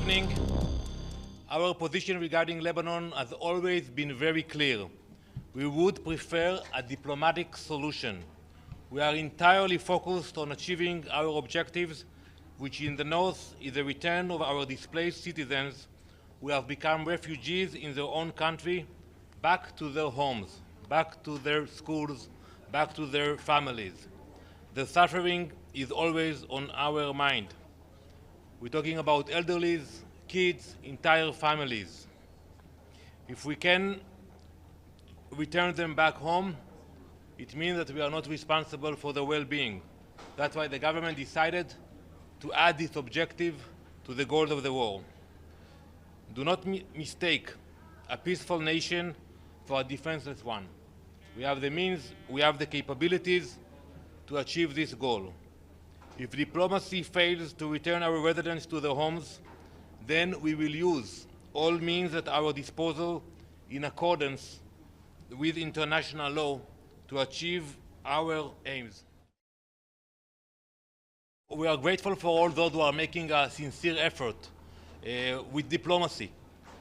evening. Our position regarding Lebanon has always been very clear. We would prefer a diplomatic solution. We are entirely focused on achieving our objectives, which in the north is the return of our displaced citizens who have become refugees in their own country, back to their homes, back to their schools, back to their families. The suffering is always on our mind. We're talking about elderlies, kids, entire families. If we can return them back home, it means that we are not responsible for their well-being. That's why the government decided to add this objective to the goals of the war. Do not mistake a peaceful nation for a defenseless one. We have the means, we have the capabilities to achieve this goal. If diplomacy fails to return our residents to their homes, then we will use all means at our disposal in accordance with international law to achieve our aims. We are grateful for all those who are making a sincere effort with diplomacy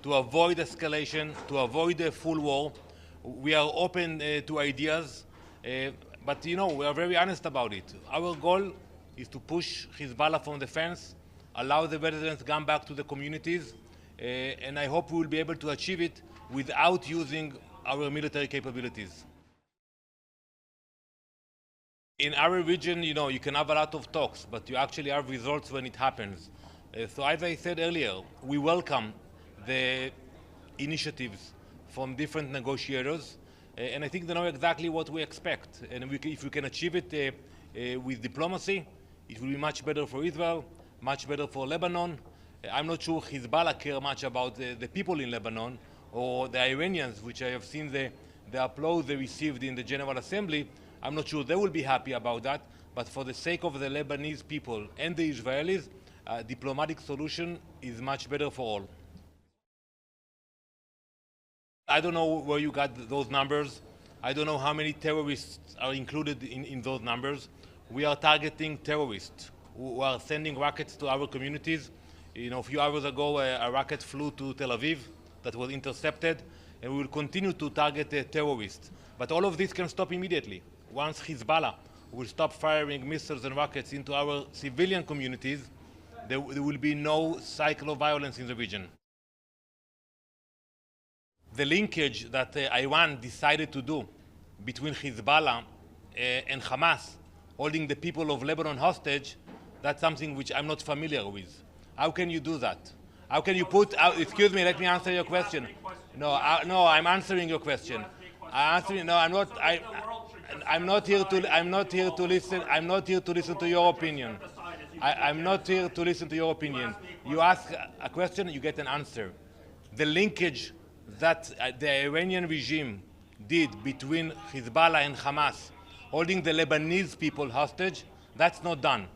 to avoid escalation, to avoid a full war. We are open to ideas, but we are very honest about it. Our goal is to push Hezbollah from the fence, allow the residents to come back to the communities, and I hope we will be able to achieve it without using our military capabilities. In our region, you can have a lot of talks, but you actually have results when it happens. So as I said earlier, we welcome the initiatives from different negotiators, and I think they know exactly what we expect. And if we can achieve it with diplomacy, it will be much better for Israel, much better for Lebanon. I'm not sure Hezbollah care much about the people in Lebanon or the Iranians, which I have seen the applause they received in the General Assembly. I'm not sure they will be happy about that, but for the sake of the Lebanese people and the Israelis, a diplomatic solution is much better for all. I don't know where you got those numbers. I don't know how many terrorists are included in those numbers. We are targeting terrorists who are sending rockets to our communities. A few hours ago, a rocket flew to Tel Aviv that was intercepted, and we will continue to target terrorists. But all of this can stop immediately. Once Hezbollah will stop firing missiles and rockets into our civilian communities, there will be no cycle of violence in the region. The linkage that Iran decided to do between Hezbollah and Hamas, holding the people of Lebanon hostage, that's something which I'm not familiar with. How can you do that? How can you put out, excuse me, let me answer your question. No, I'm answering your question. I'm not here to listen to your opinion. I'm not here to listen to your opinion. You ask a question, you get an answer. The linkage that the Iranian regime did between Hezbollah and Hamas, holding the Lebanese people hostage, that's not done.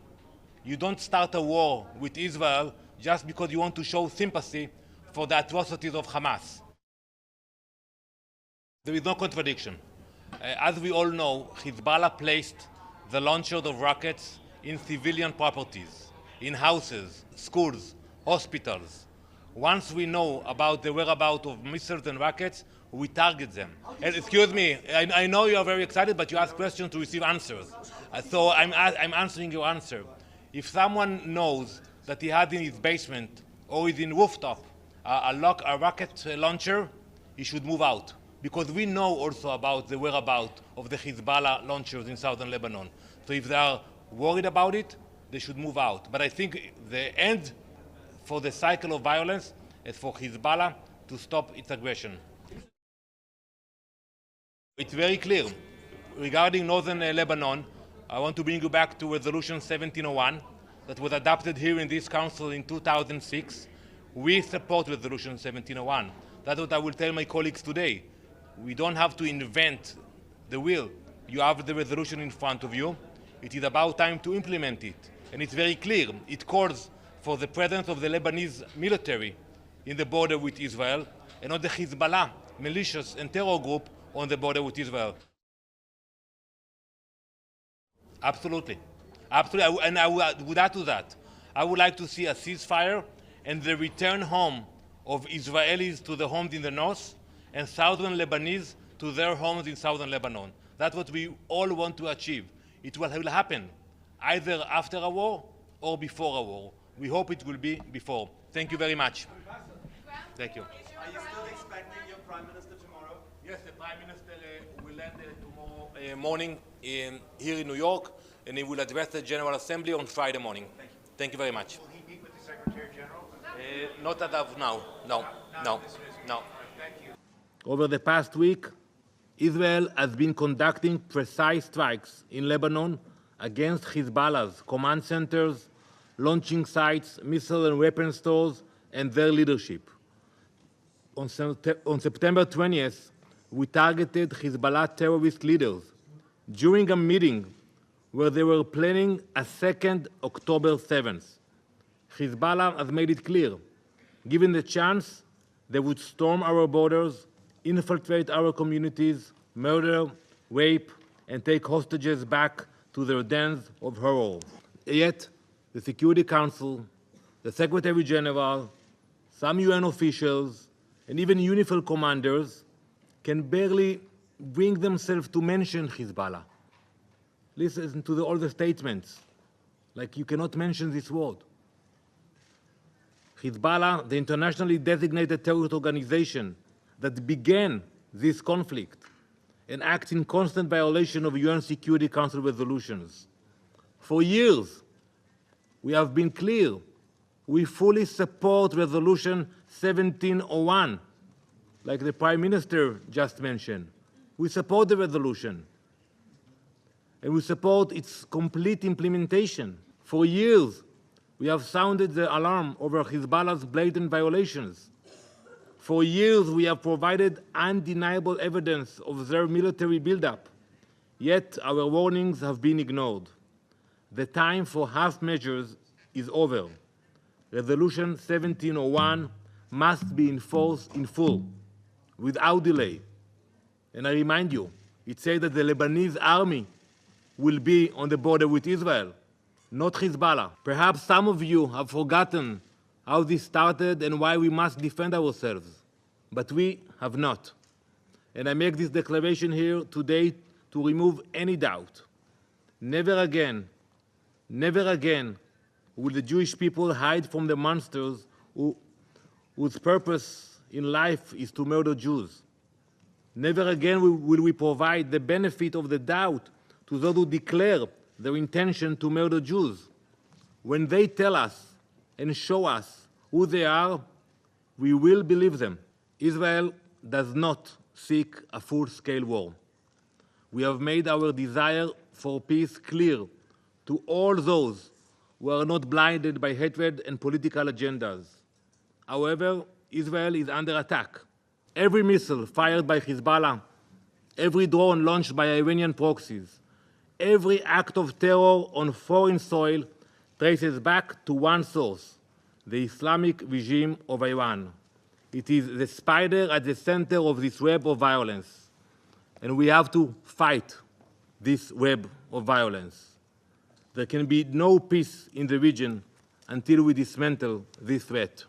You don't start a war with Israel just because you want to show sympathy for the atrocities of Hamas. There is no contradiction. As we all know, Hezbollah placed the launchers of rockets in civilian properties, in houses, schools, hospitals. Once we know about the whereabouts of missiles and rockets, we target them. And excuse me, I know you are very excited, but you ask questions to receive answers. So I'm answering your answer. If someone knows that he has in his basement or is in rooftop a rocket launcher, he should move out. Because we know also about the whereabouts of the Hezbollah launchers in southern Lebanon. So if they are worried about it, they should move out. But I think the end for the cycle of violence is for Hezbollah to stop its aggression. It's very clear. Regarding northern Lebanon, I want to bring you back to Resolution 1701 that was adopted here in this Council in 2006. We support Resolution 1701. That's what I will tell my colleagues today. We don't have to invent the wheel. You have the resolution in front of you. It is about time to implement it. And it's very clear. It calls for the presence of the Lebanese military in the border with Israel and not the Hezbollah militias and terror group on the border with Israel. Absolutely. Absolutely. And I would add to that. I would like to see a ceasefire and the return home of Israelis to their homes in the north and southern Lebanese to their homes in southern Lebanon. That's what we all want to achieve. It will happen either after a war or before a war. We hope it will be before. Thank you very much. Thank you. Are you still expecting your Prime Minister tomorrow? Yes, the Prime Minister will land tomorrow morning here in New York, and he will address the General Assembly on Friday morning. Thank you very much. Will he meet with the Secretary General? Not as of now. No. Thank you. Over the past week, Israel has been conducting precise strikes in Lebanon against Hezbollah's command centers, launching sites, missile and weapon stores, and their leadership. On September 20th, we targeted Hezbollah terrorist leaders during a meeting where they were planning a second October 7th. Hezbollah has made it clear, given the chance, they would storm our borders, infiltrate our communities, murder, rape, and take hostages back to their dens of horror. Yet, the Security Council, the Secretary General, some UN officials, and even UNIFIL commanders can barely bring themselves to mention Hezbollah. Listen to all the statements, like you cannot mention this word. Hezbollah, the internationally designated terrorist organization that began this conflict and acts in constant violation of UN Security Council resolutions. For years, we have been clear. We fully support Resolution 1701, like the Prime Minister just mentioned. We support the resolution, and we support its complete implementation. For years, we have sounded the alarm over Hezbollah's blatant violations. For years, we have provided undeniable evidence of their military buildup, yet our warnings have been ignored. The time for half measures is over. Resolution 1701 must be enforced in full, without delay. And I remind you, it says that the Lebanese army will be on the border with Israel, not Hezbollah. Perhaps some of you have forgotten how this started and why we must defend ourselves, but we have not. And I make this declaration here today to remove any doubt. Never again will the Jewish people hide from the monsters whose purpose in life is to murder Jews. Never again will we provide the benefit of the doubt to those who declare their intention to murder Jews. When they tell us and show us who they are, we will believe them. Israel does not seek a full-scale war. We have made our desire for peace clear to all those who are not blinded by hatred and political agendas. However, Israel is under attack. Every missile fired by Hezbollah, every drone launched by Iranian proxies, every act of terror on foreign soil traces back to one source, the Islamic regime of Iran. It is the spider at the center of this web of violence, and we have to fight this web of violence. There can be no peace in the region until we dismantle this threat.